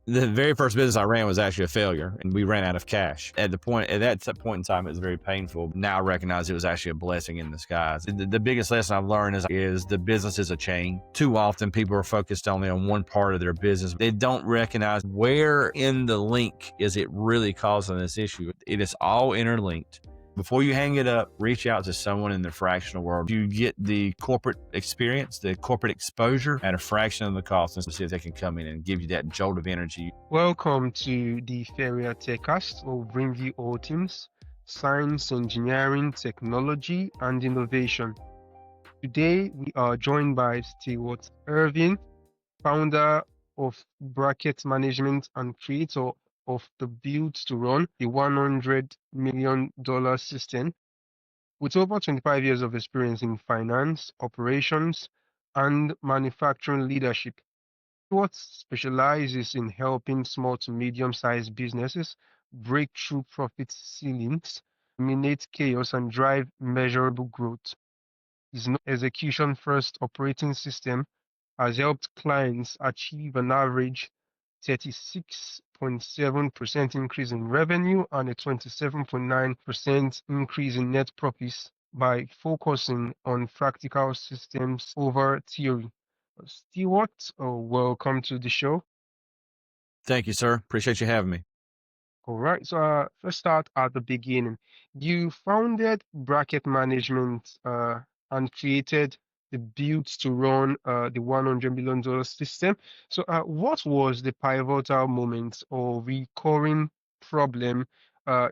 The very first business I ran was actually a failure, and we ran out of cash. At that point in time, it was very painful. Now I recognize it was actually a blessing in disguise. The biggest lesson I've learned is the business is a chain. Too often, people are focused only on one part of their business. They don't recognize where in the link is it really causing this issue. It is all interlinked. Before you hang it up, reach out to someone in the fractional world. You get the corporate experience, the corporate exposure at a fraction of the cost, and see if they can come in and give you that jolt of energy. Welcome to the Feria TechCast. We'll bring you all teams, science, engineering, technology, and innovation. Today, we are joined by Stewart Ervin, founder of Bracket Management and creator of the Build to Run, the $100 million system. With over 25 years of experience in finance, operations, and manufacturing leadership, Stewart specializes in helping small to medium-sized businesses break through profit ceilings, eliminate chaos, and drive measurable growth. His execution-first operating system has helped clients achieve an average 36.7% increase in revenue and a 27.9% increase in net profits by focusing on practical systems over theory. Stewart, welcome to the show. Thank you, sir. Appreciate you having me. All right, so let's start at the beginning. You founded Bracket Management and created the Build to Run the $100 million system. So, what was the pivotal moment or recurring problem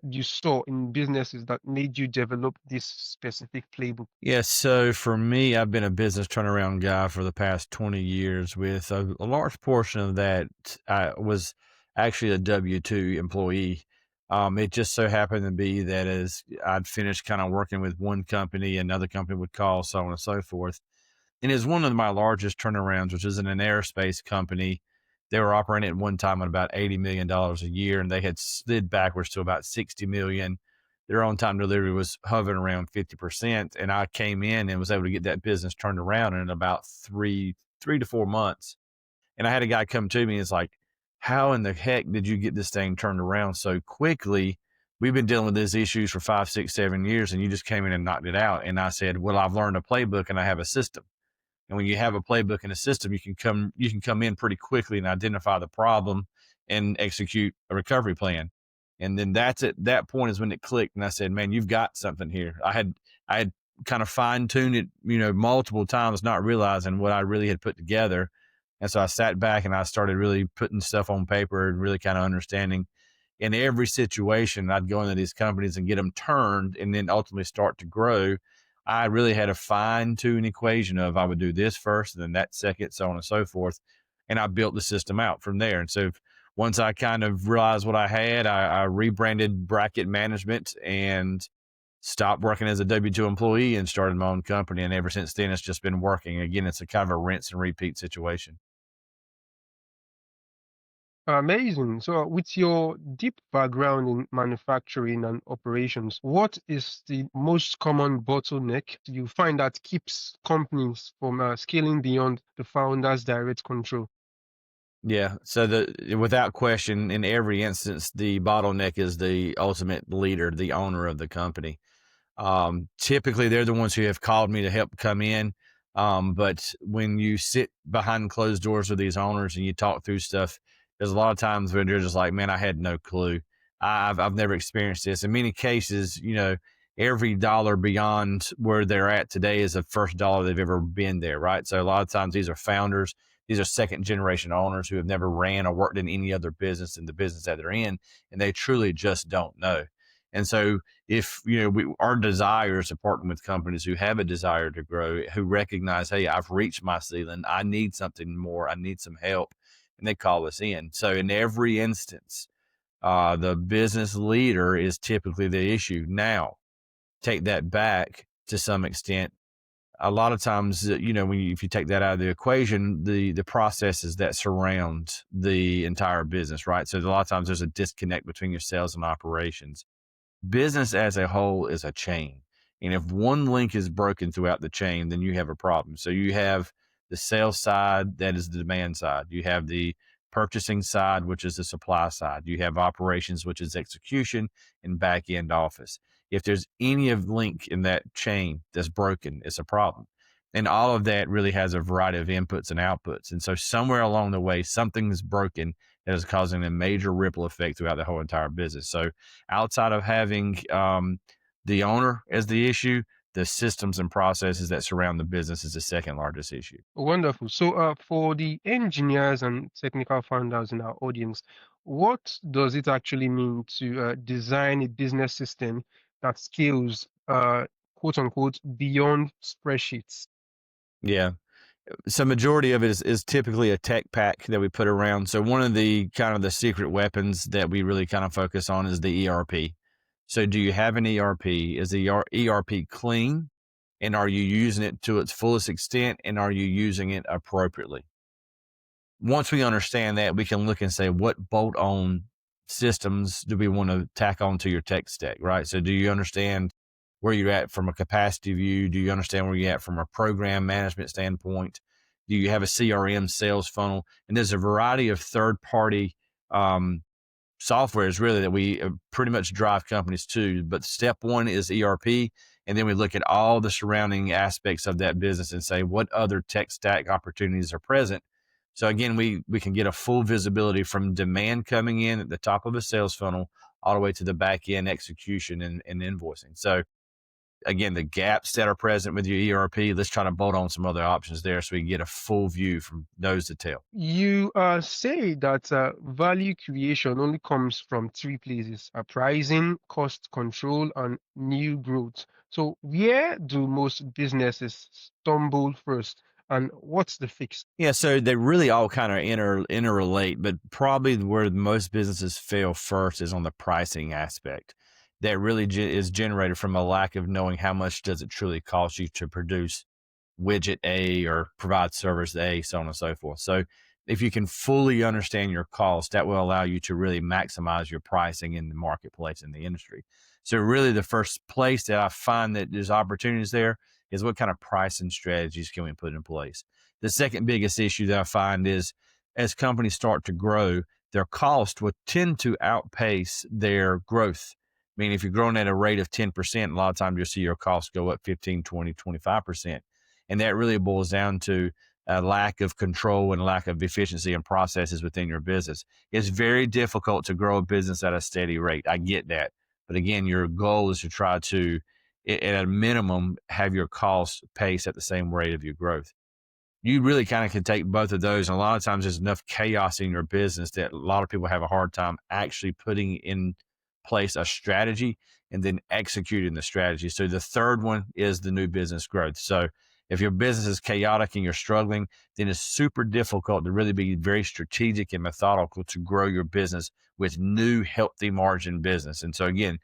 you saw in businesses that made you develop this specific playbook? Yes. So for me, I've been a business turnaround guy for the past 20 years. With a large portion of that, I was actually a W-2 employee. It just so happened to be that as I'd finished kind of working with one company, another company would call, so on and so forth. And it's one of my largest turnarounds, which is in an aerospace company. They were operating at one time at about $80 million a year, and they had slid backwards to about 60 million. Their on-time delivery was hovering around 50%. And I came in and was able to get that business turned around in about three to 4 months. And I had a guy come to me and it's like, how in the heck did you get this thing turned around so quickly? We've been dealing with these issues for 5, 6, 7 years, and you just came in and knocked it out. And I said, well, I've learned a playbook and I have a system. And when you have a playbook and a system, you can come in pretty quickly and identify the problem and execute a recovery plan. And then that's at that point is when it clicked. And I said, man, you've got something here. I had kind of fine tuned it, multiple times, not realizing what I really had put together. And so I sat back and I started really putting stuff on paper and really kind of understanding in every situation. I'd go into these companies and get them turned and then ultimately start to grow. I really had a fine tuned equation of I would do this first and then that second, so on and so forth. And I built the system out from there. And so once I kind of realized what I had, I rebranded Bracket Management and stopped working as a W-2 employee and started my own company. And ever since then, it's just been working. Again, it's a kind of a rinse and repeat situation. Amazing. So, with your deep background in manufacturing and operations, what is the most common bottleneck you find that keeps companies from scaling beyond the founder's direct control? Yeah. So without question, in every instance, the bottleneck is the ultimate leader, the owner of the company. Typically, they're the ones who have called me to help come in. But when you sit behind closed doors with these owners and you talk through stuff, there's a lot of times where they're just like, man, I had no clue. I've never experienced this. In many cases, every dollar beyond where they're at today is the first dollar they've ever been there, right? So a lot of times these are founders, these are second generation owners who have never ran or worked in any other business in the business that they're in, and they truly just don't know. And so if, our desire is to partner with companies who have a desire to grow, who recognize, hey, I've reached my ceiling, I need something more, I need some help, and they call us in. So in every instance, the business leader is typically the issue. Now, take that back to some extent. A lot of times, if you take that out of the equation, the processes that surround the entire business, right? So a lot of times there's a disconnect between your sales and operations. Business as a whole is a chain. And if one link is broken throughout the chain, then you have a problem. So you have the sales side, that is the demand side. You have the purchasing side, which is the supply side. You have operations, which is execution, and back end office. If there's any of link in that chain that's broken, it's a problem. And all of that really has a variety of inputs and outputs. And so somewhere along the way, something is broken that is causing a major ripple effect throughout the whole entire business. So outside of having the owner as the issue, the systems and processes that surround the business is the second largest issue. Wonderful. So, for the engineers and technical founders in our audience, what does it actually mean to design a business system that scales, quote unquote, beyond spreadsheets? Yeah. So majority of it is typically a tech pack that we put around. So one of the kind of the secret weapons that we really kind of focus on is the ERP. So do you have an ERP? Is the ERP clean? And are you using it to its fullest extent? And are you using it appropriately? Once we understand that, we can look and say, what bolt on systems do we want to tack onto your tech stack, right? So do you understand where you're at from a capacity view? Do you understand where you're at from a program management standpoint? Do you have a CRM sales funnel? And there's a variety of third party software is really that we pretty much drive companies to. But step one is ERP. And then we look at all the surrounding aspects of that business and say, what other tech stack opportunities are present? So again, we can get a full visibility from demand coming in at the top of a sales funnel all the way to the back end execution and invoicing. So again, the gaps that are present with your ERP, let's try to bolt on some other options there so we can get a full view from nose to tail. You say that value creation only comes from three places: pricing, cost control, and new growth. So, where do most businesses stumble first, and what's the fix? Yeah, so they really all kind of interrelate, but probably where most businesses fail first is on the pricing aspect. That really is generated from a lack of knowing how much does it truly cost you to produce widget A or provide service A, so on and so forth. So if you can fully understand your cost, that will allow you to really maximize your pricing in the marketplace in the industry. So really the first place that I find that there's opportunities there is what kind of pricing strategies can we put in place? The second biggest issue that I find is as companies start to grow, their cost would tend to outpace their growth. I mean, if you're growing at a rate of 10%, a lot of times you'll see your costs go up 15, 20, 25%. And that really boils down to a lack of control and lack of efficiency and processes within your business. It's very difficult to grow a business at a steady rate. I get that. But again, your goal is to try to, at a minimum, have your costs pace at the same rate of your growth. You really kind of can take both of those. And a lot of times there's enough chaos in your business that a lot of people have a hard time actually putting in place a strategy and then executing the strategy. So the third one is the new business growth. So if your business is chaotic and you're struggling, then it's super difficult to really be very strategic and methodical to grow your business with new healthy margin business. And so again,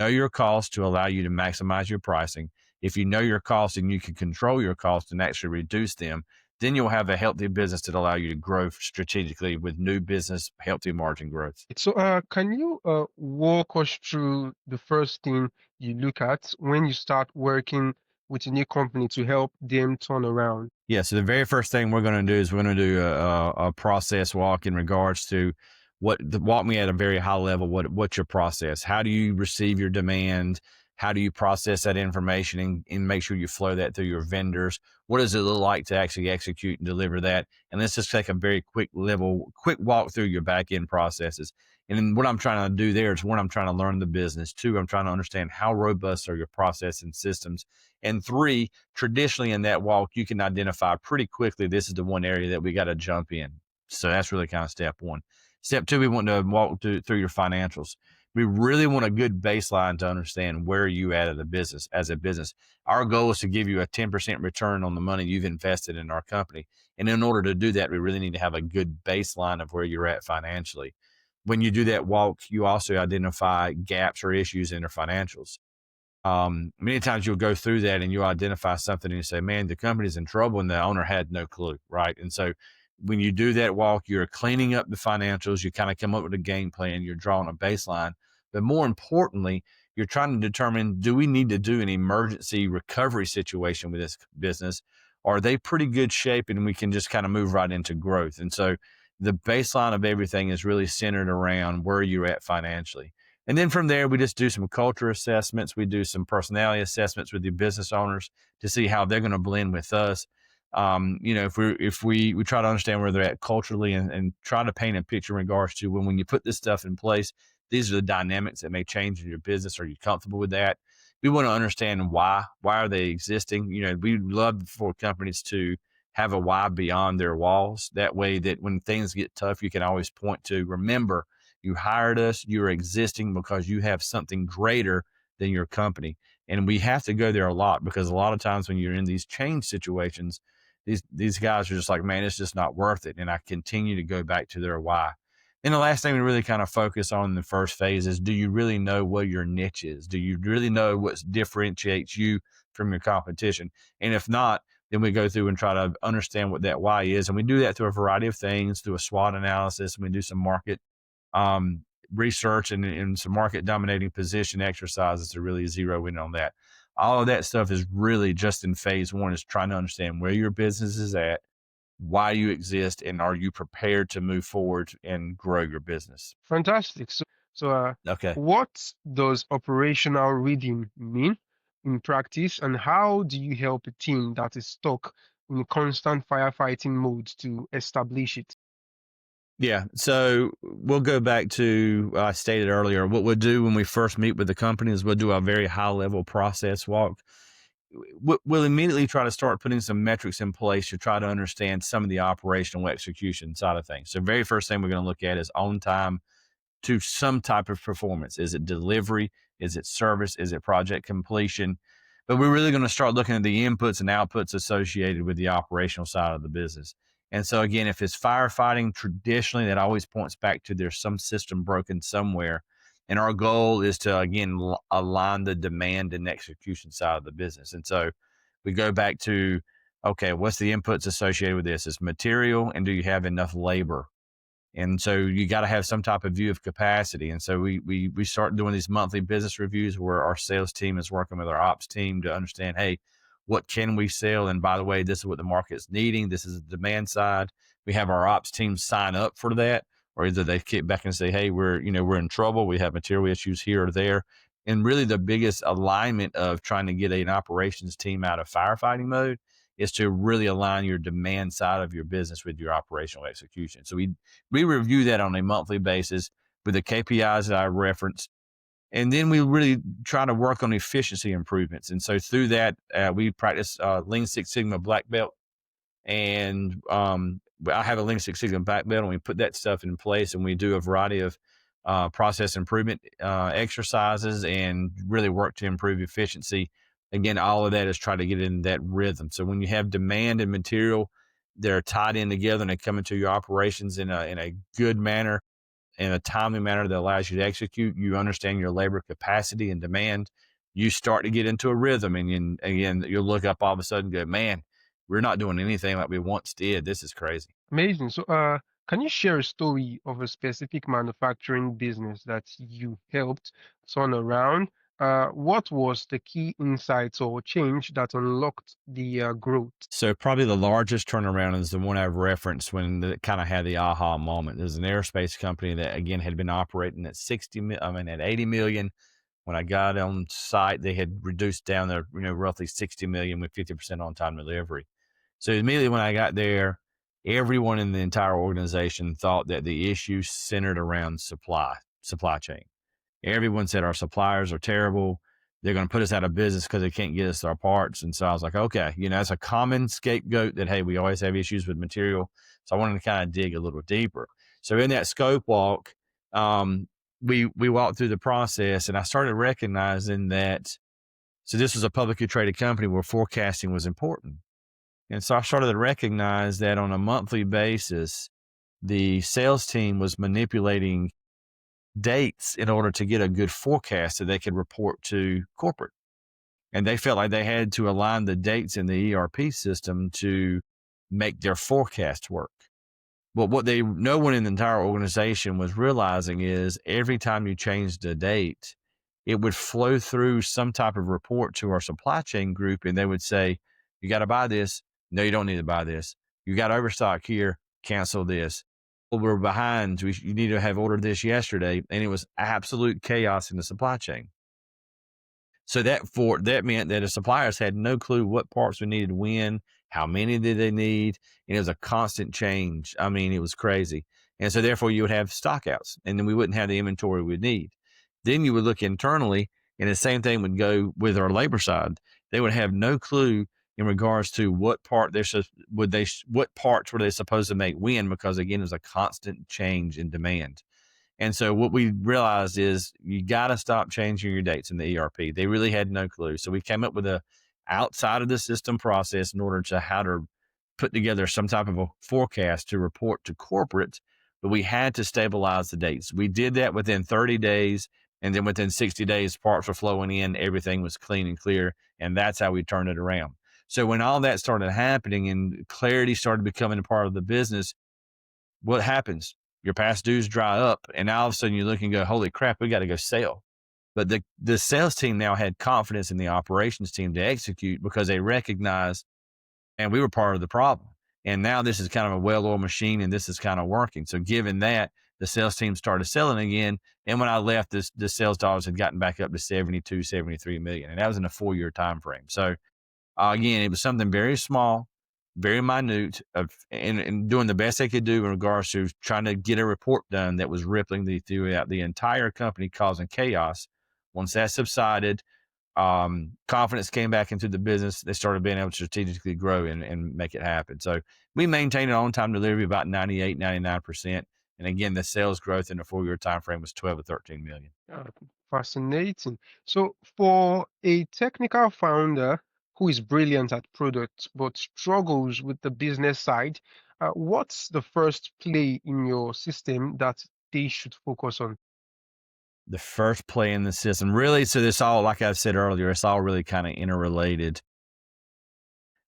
know your costs to allow you to maximize your pricing. If you know your costs and you can control your costs and actually reduce them, then you'll have a healthy business that allow you to grow strategically with new business, healthy margin growth. So, can you walk us through the first thing you look at when you start working with a new company to help them turn around? Yeah. So the very first thing we're going to do is we're going to do a process walk in regards to walk me at a very high level. What's your process? How do you receive your demand? How do you process that information and make sure you flow that through your vendors? What does it look like to actually execute and deliver that? And let's just take a very quick walk through your back end processes. And then what I'm trying to do there is one, I'm trying to learn the business. Two, I'm trying to understand how robust are your process and systems. And three, traditionally in that walk, you can identify pretty quickly, this is the one area that we got to jump in. So that's really kind of step one. Step two, we want to walk through your financials. We really want a good baseline to understand where you at as a business. Our goal is to give you a 10% return on the money you've invested in our company. And in order to do that, we really need to have a good baseline of where you're at financially. When you do that walk, you also identify gaps or issues in your financials. Many times you'll go through that and you identify something and you say, man, the company's in trouble and the owner had no clue. Right. And so when you do that walk, you're cleaning up the financials, you kind of come up with a game plan, you're drawing a baseline, but more importantly, you're trying to determine, do we need to do an emergency recovery situation with this business? Or are they pretty good shape and we can just kind of move right into growth? And so the baseline of everything is really centered around where you're at financially. And then from there, we just do some culture assessments. We do some personality assessments with the business owners to see how they're going to blend with us. If we try to understand where they're at culturally, and try to paint a picture in regards to when you put this stuff in place, these are the dynamics that may change in your business. Are you comfortable with that? We want to understand why. Why are they existing? We love for companies to have a why beyond their walls. That way that when things get tough, you can always point to, remember, you hired us, you're existing because you have something greater than your company. And we have to go there a lot, because a lot of times when you're in these change situations, these guys are just like, man, it's just not worth it. And I continue to go back to their why. And the last thing we really kind of focus on in the first phase is, do you really know what your niche is? Do you really know what differentiates you from your competition? And if not, then we go through and try to understand what that why is. And we do that through a variety of things, through a SWOT analysis. And we do some market research and some market dominating position exercises to really zero in on that. All of that stuff is really just in phase one, is trying to understand where your business is at, why you exist, and are you prepared to move forward and grow your business? Fantastic. So, Okay. what does operational reading mean in practice, and how do you help a team that is stuck in constant firefighting mode to establish it? Yeah. So we'll go back to, I stated earlier, what we'll do when we first meet with the company is we'll do a very high level process walk. We'll immediately try to start putting some metrics in place to try to understand some of the operational execution side of things. So very first thing we're going to look at is on time to some type of performance. Is it delivery? Is it service? Is it project completion? But we're really going to start looking at the inputs and outputs associated with the operational side of the business. And so again, if it's firefighting, traditionally that always points back to there's some system broken somewhere. And our goal is to, again, align the demand and execution side of the business. And so we go back to, okay, what's the inputs associated with this? Is material, and do you have enough labor? And so you got to have some type of view of capacity. And so we start doing these monthly business reviews where our sales team is working with our ops team to understand, hey, what can we sell? And by the way, this is what the market is needing. This is the demand side. We have our ops team sign up for that, or either they kick back and say, hey, we're in trouble. We have material issues here or there. And really the biggest alignment of trying to get an operations team out of firefighting mode is to really align your demand side of your business with your operational execution. So we review that on a monthly basis with the KPIs that I referenced. And then we really try to work on efficiency improvements. And so through that, we practice Lean Six Sigma black belt. And I have a Lean Six Sigma black belt, and we put that stuff in place, and we do a variety of process improvement exercises and really work to improve efficiency. Again, all of that is trying to get in that rhythm. So when you have demand and material, they're tied in together and they come into your operations in a good manner, in a timely manner that allows you to execute. You understand your labor capacity and demand. You start to get into a rhythm, and again, you'll look up all of a sudden and go, man, we're not doing anything like we once did. This is crazy. Amazing. So, can you share a story of a specific manufacturing business that you helped turn around? What was the key insights or change that unlocked the growth? So probably the largest turnaround is the one I've referenced when it kind of had the aha moment. There's an aerospace company that again had been operating at at 80 million. When I got on site, they had reduced down to roughly 60 million with 50% on time delivery. So immediately when I got there, everyone in the entire organization thought that the issue centered around supply chain. Everyone said our suppliers are terrible. They're going to put us out of business because they can't get us our parts. And so I was like, okay, that's a common scapegoat that, hey, we always have issues with material. So I wanted to kind of dig a little deeper. So in that scope walk, we walked through the process, and I started recognizing that, so this was a publicly traded company where forecasting was important. And so I started to recognize that on a monthly basis, the sales team was manipulating dates in order to get a good forecast that they could report to corporate. And they felt like they had to align the dates in the ERP system to make their forecast work. But what no one in the entire organization was realizing is every time you changed a date, it would flow through some type of report to our supply chain group, and they would say, you got to buy this. No, you don't need to buy this. You got overstock here. Cancel this. well, we're behind. You need to have ordered this yesterday. And it was absolute chaos in the supply chain. So that meant that the suppliers had no clue what parts we needed when, how many did they need, and it was a constant change. I mean, it was crazy. And so therefore you would have stockouts, and then we wouldn't have the inventory we need. Then you would look internally, and the same thing would go with our labor side. They would have no clue in regards to what parts were they supposed to make when, because again, it was a constant change in demand. And so what we realized is you got to stop changing your dates in the ERP. They really had no clue. So we came up with a outside of the system process in order to how to put together some type of a forecast to report to corporate, but we had to stabilize the dates. We did that within 30 days. And then within 60 days, parts were flowing in, everything was clean and clear. And that's how we turned it around. So when all that started happening and clarity started becoming a part of the business, what happens? Your past dues dry up, and now all of a sudden you look and go, "Holy crap, we got to go sell." But the sales team now had confidence in the operations team to execute because they recognized, and we were part of the problem. And now this is kind of a well-oiled machine, and this is kind of working. So, given that, the sales team started selling again. And when I left, the sales dollars had gotten back up to 72, 73 million, and that was in a 4-year time frame. So, again, it was something very small, very minute, and doing the best they could do in regards to trying to get a report done that was rippling throughout the entire company, causing chaos. Once that subsided, confidence came back into the business. They started being able to strategically grow and make it happen. So we maintained an on-time delivery about 98, 99%. And again, the sales growth in the 4-year time frame was 12 to 13 million. Uh, Fascinating. So, for a technical founder who is brilliant at products but struggles with the business side, what's the first play in your system that they should focus on? The first play in the system, really. So this all, like I said earlier, it's all really kind of interrelated.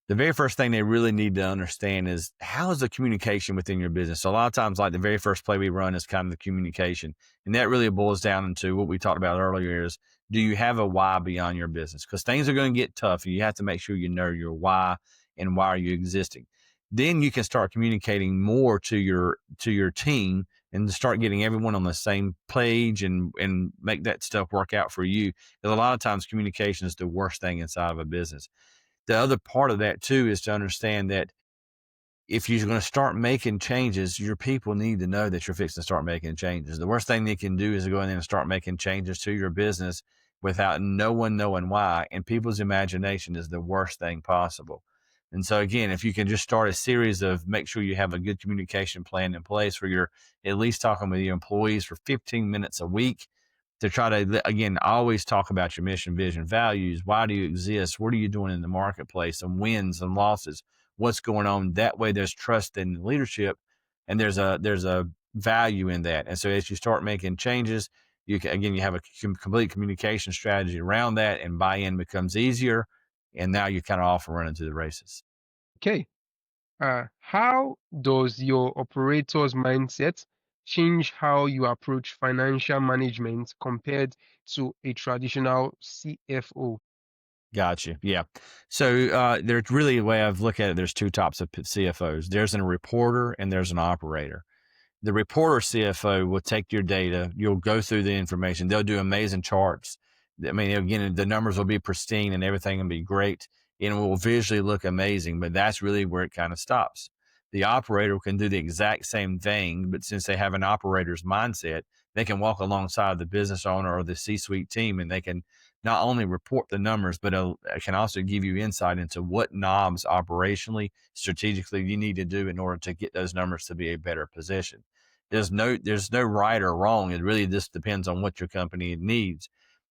The very first thing they really need to understand is how is the communication within your business. So a lot of times, like the very first play we run is kind of the communication. And that really boils down into what we talked about earlier is, do you have a why beyond your business? Because things are going to get tough. And you have to make sure you know your why and why are you existing. Then you can start communicating more to your team and start getting everyone on the same page and make that stuff work out for you. Because a lot of times communication is the worst thing inside of a business. The other part of that too is to understand that if you're going to start making changes, your people need to know that you're fixing to start making changes. The worst thing they can do is go in there and start making changes to your business without no one knowing why. And people's imagination is the worst thing possible. And so again, if you can just start a series of make sure you have a good communication plan in place where you're at least talking with your employees for 15 minutes a week to try to, again, always talk about your mission, vision, values. Why do you exist? What are you doing in the marketplace? And wins and losses. What's going on? That way, there's trust in leadership, and there's a value in that. And so, as you start making changes, you have a complete communication strategy around that, and buy-in becomes easier. And now you're kind of off and running to the races. Okay. How does your operator's mindset change how you approach financial management compared to a traditional CFO? Gotcha. Yeah. So there's really a way I've looked at it. There's two types of CFOs. There's a reporter and there's an operator. The reporter CFO will take your data. You'll go through the information. They'll do amazing charts. I mean, again, the numbers will be pristine and everything will be great and it will visually look amazing, but that's really where it kind of stops. The operator can do the exact same thing, but since they have an operator's mindset, they can walk alongside the business owner or the C-suite team and they can not only report the numbers, but it can also give you insight into what knobs operationally, strategically you need to do in order to get those numbers to be a better position. There's no right or wrong. It really just depends on what your company needs.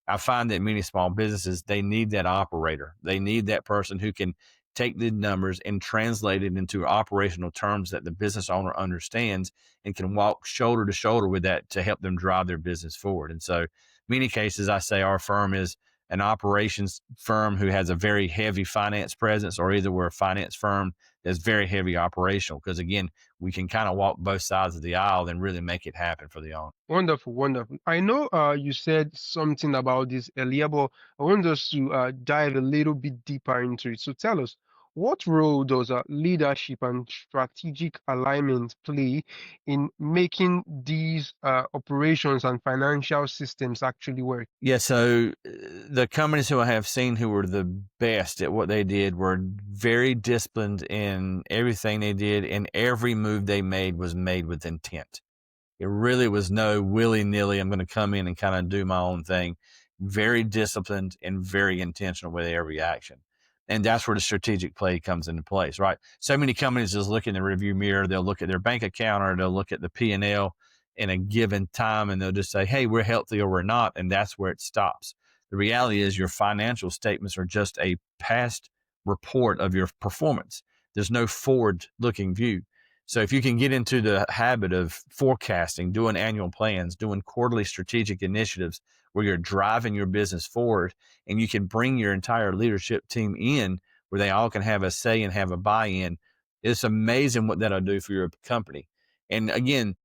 I find that many small businesses, they need that operator. They need that person who can take the numbers and translate it into operational terms that the business owner understands and can walk shoulder to shoulder with that to help them drive their business forward. And so many cases I say our firm is an operations firm who has a very heavy finance presence, or either we're a finance firm that's very heavy operational. Because again, we can kind of walk both sides of the aisle and really make it happen for the owner. Wonderful, wonderful. I know you said something about this earlier, but I want us to dive a little bit deeper into it. So tell us, What role does leadership and strategic alignment play in making these operations and financial systems actually work? Yeah, so the companies who I have seen who were the best at what they did were very disciplined in everything they did, and every move they made was made with intent. It really was no willy-nilly, I'm going to come in and kind of do my own thing. Very disciplined and very intentional with every action. And that's where the strategic play comes into place, right? So many companies just look in the review mirror, they'll look at their bank account or they'll look at the P&L in a given time and they'll just say, hey, we're healthy or we're not. And that's where it stops. The reality is your financial statements are just a past report of your performance. There's no forward looking view. So if you can get into the habit of forecasting, doing annual plans, doing quarterly strategic initiatives where you're driving your business forward and you can bring your entire leadership team in where they all can have a say and have a buy-in, it's amazing what that'll do for your company. And again,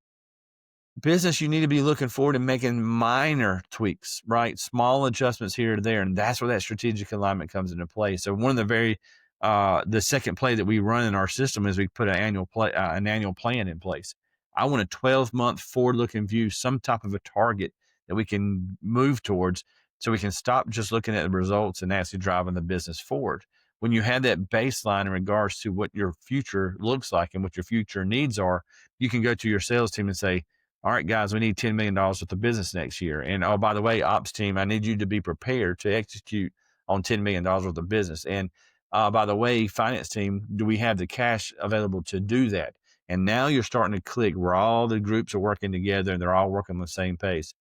business, you need to be looking forward to making minor tweaks, right? Small adjustments here or there. And that's where that strategic alignment comes into play. So one of the second play that we run in our system is we put an annual plan in place. I want a 12-month forward looking view, some type of a target that we can move towards so we can stop just looking at the results and actually driving the business forward. When you have that baseline in regards to what your future looks like and what your future needs are, you can go to your sales team and say, all right, guys, we need $10 million worth of business next year. And oh, by the way, ops team, I need you to be prepared to execute on $10 million worth of business. And by the way, finance team, do we have the cash available to do that? And now you're starting to click where all the groups are working together and they're all working on the same page.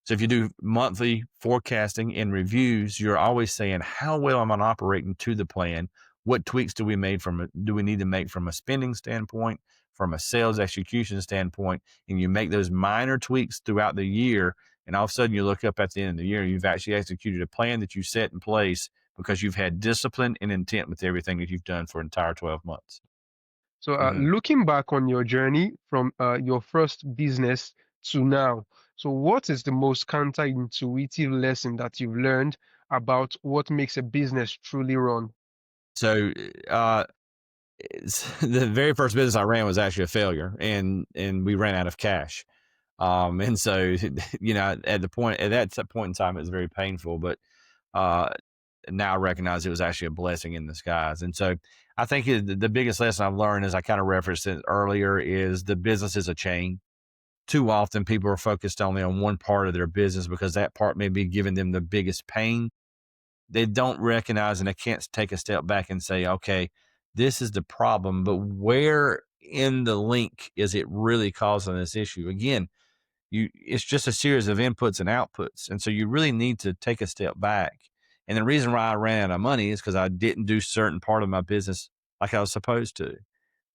So if you do monthly forecasting and reviews, you're always saying, how well am I operating to the plan? What tweaks do we need to make from a spending standpoint, from a sales execution standpoint? And you make those minor tweaks throughout the year. And all of a sudden you look up at the end of the year, you've actually executed a plan that you set in place because you've had discipline and intent with everything that you've done for an entire 12 months. So, Mhm. looking back on your journey from your first business to now, so what is the most counterintuitive lesson that you've learned about what makes a business truly run? So, the very first business I ran was actually a failure, and we ran out of cash. And so, at that point in time, it was very painful, but uh, now I recognize it was actually a blessing in disguise. And so, I think the biggest lesson I've learned, as I kind of referenced it earlier, is the business is a chain. Too often, people are focused only on one part of their business because that part may be giving them the biggest pain. They don't recognize and they can't take a step back and say, okay, this is the problem, but where in the link is it really causing this issue? Again, it's just a series of inputs and outputs. And so you really need to take a step back. And the reason why I ran out of money is because I didn't do certain part of my business like I was supposed to.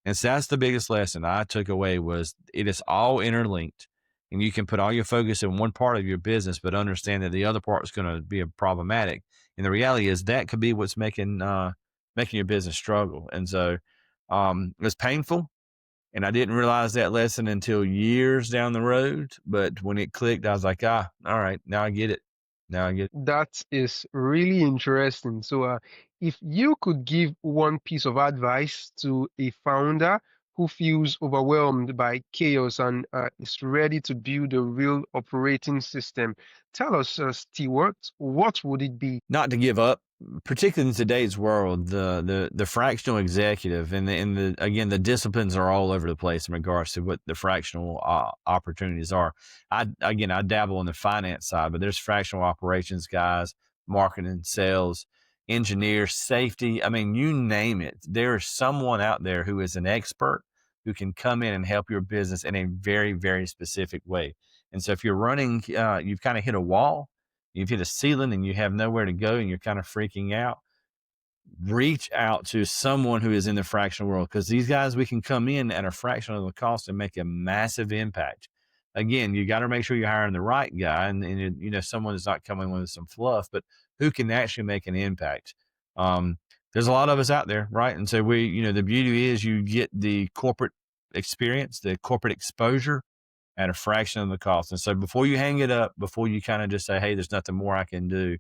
And so that's the biggest lesson I took away was it is all interlinked. And you can put all your focus in one part of your business, but understand that the other part is going to be a problematic. And the reality is that could be what's making your business struggle. And so it was painful. And I didn't realize that lesson until years down the road. But when it clicked, I was like, all right, now I get it. Now I get it. That is really interesting. So, if you could give one piece of advice to a founder who feels overwhelmed by chaos and is ready to build a real operating system, tell us, Stewart, what would it be? Not to give up, particularly in today's world, the fractional executive and the again the disciplines are all over the place in regards to what the fractional opportunities are. I dabble in the finance side, but there's fractional operations guys, marketing, sales, engineers, safety. I mean, you name it. There is someone out there who is an expert who can come in and help your business in a very, very specific way. And so if you're running, you've kind of hit a wall, you've hit a ceiling and you have nowhere to go and you're kind of freaking out, reach out to someone who is in the fractional world because these guys, we can come in at a fraction of the cost and make a massive impact. Again, you got to make sure you're hiring the right guy and someone is not coming with some fluff, but who can actually make an impact. There's a lot of us out there, right? And so the beauty is you get the corporate experience, the corporate exposure at a fraction of the cost. And so before you hang it up, before you kind of just say, hey, there's nothing more I can do,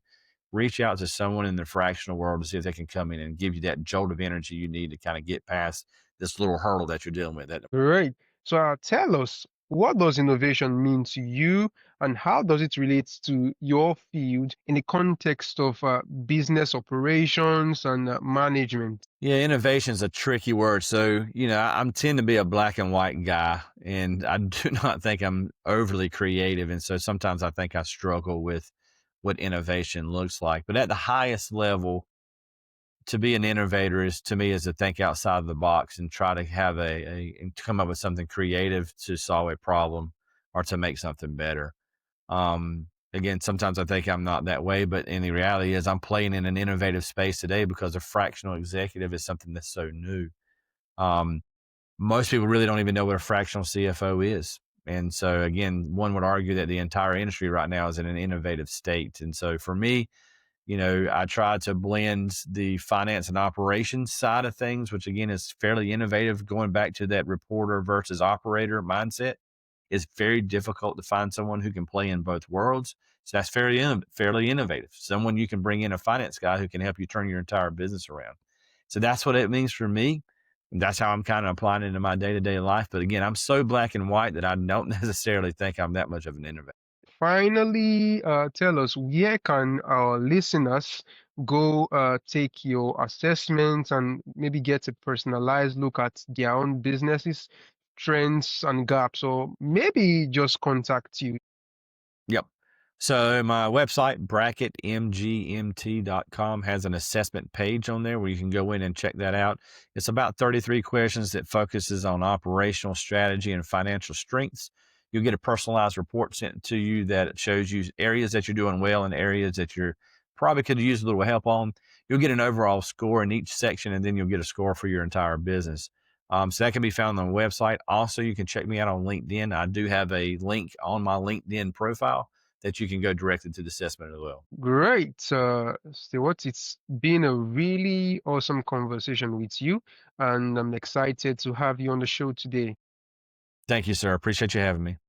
reach out to someone in the fractional world to see if they can come in and give you that jolt of energy you need to kind of get past this little hurdle that you're dealing with. Great. So tell us, what does innovation mean to you, and how does it relate to your field in the context of business operations and management? Yeah, innovation is a tricky word. So, I'm tend to be a black and white guy, and I do not think I'm overly creative. And so sometimes I think I struggle with what innovation looks like. But at the highest level, to be an innovator is to me is to think outside of the box and try to have and come up with something creative to solve a problem or to make something better. Again, sometimes I think I'm not that way, but in the reality is I'm playing in an innovative space today because a fractional executive is something that's so new. Um, Most people really don't even know what a fractional CFO is. And so again, one would argue that the entire industry right now is in an innovative state. And so for me, I try to blend the finance and operations side of things, which again is fairly innovative, going back to that reporter versus operator mindset. It's very difficult to find someone who can play in both worlds. So that's fairly innovative. Someone you can bring in a finance guy who can help you turn your entire business around. So that's what it means for me. And that's how I'm kind of applying it in my day to day life. But again, I'm so black and white that I don't necessarily think I'm that much of an innovator. Finally, tell us, where can our listeners go take your assessments and maybe get a personalized look at their own businesses, trends, and gaps, or maybe just contact you? Yep. So my website, bracketmgmt.com, has an assessment page on there where you can go in and check that out. It's about 33 questions that focuses on operational strategy and financial strengths. You'll get a personalized report sent to you that shows you areas that you're doing well and areas that you're probably could use a little help on. You'll get an overall score in each section, and then you'll get a score for your entire business. So that can be found on the website. Also, you can check me out on LinkedIn. I do have a link on my LinkedIn profile that you can go directly to the assessment as well. Great, Stewart. It's been a really awesome conversation with you, and I'm excited to have you on the show today. Thank you, sir. Appreciate you having me.